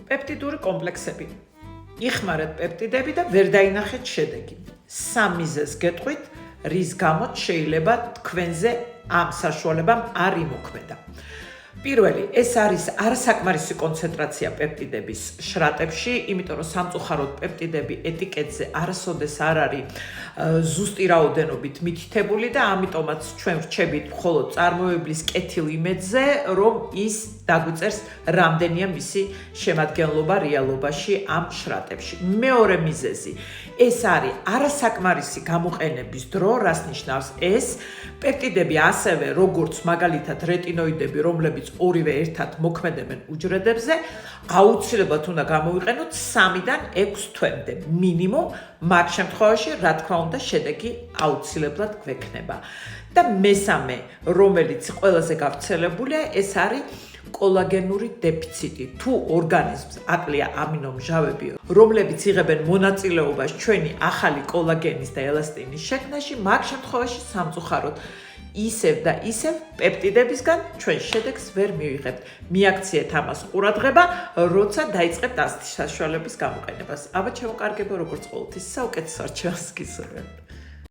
პეპტიდური კომპლექსები. იხმარეთ პეპტიდები და ვერ დაინახეთ შედეგი. სამ მიზეზს გეტყვით, რის გამოც შეიძლება თქვენზე ამ საშუალებამ არ იმოქმედა. პირველი, ეს არის არასაკმარისი კონცენტრაცია პეპტიდების შრატებში, იმიტომ რომ სამწუხაროდ პეპტიდები ეტიკეტზე არასოდეს არ არის ზუსტი რაოდენობით მითითებული და ამიტომაც ჩვენ ვრჩებით მხოლოდ წარმოებლის კეთილ იმედზე, რომ ის დაგვიწერს რამდენია მისი შემადგენლობა რეალობაში ამ შრატებში. მეორე მიზეზი, ეს არის არასაკმარისი გამოყენების დრო, რას ნიშნავს ეს? პეპტიდები ასევე როგორც მაგალითად რეტინოიდები, რომლებიც ორივე ერთად მოქმედებენ უჯრედებზე, აუცილებლად უნდა გამოვიყენოთ 3-დან 6 თვემდე მინიმუმ, მაგ შემთხვევაში, რა თქმა უნდა, შედეგი აუცილებლად გვექნება. და მესამე, რომელიც ყველაზე გავრცელებულია, ეს არის კოლაგენური დეფიციტი. თუ ორგანიზმს აკლია ამინომჟავები, რომლებიც იღებენ მონაწილეობას ჩვენი ახალი კოლაგენის და ელასტინის შექმნაში, მაგ შემთხვევაში სამწუხაროდ ისევ და ისევ პეპტიდებისგან ჩვენ შედეგს ვერ მივიღებთ. მიაქციეთ ამას ყურადღება, როცა დაიწყებთ ასეთი საშუალების გამოყენებას. აბა ჩემო კარგებო, როგორც ყოველთვის, საუკეთესო არჩევას გისურვებთ.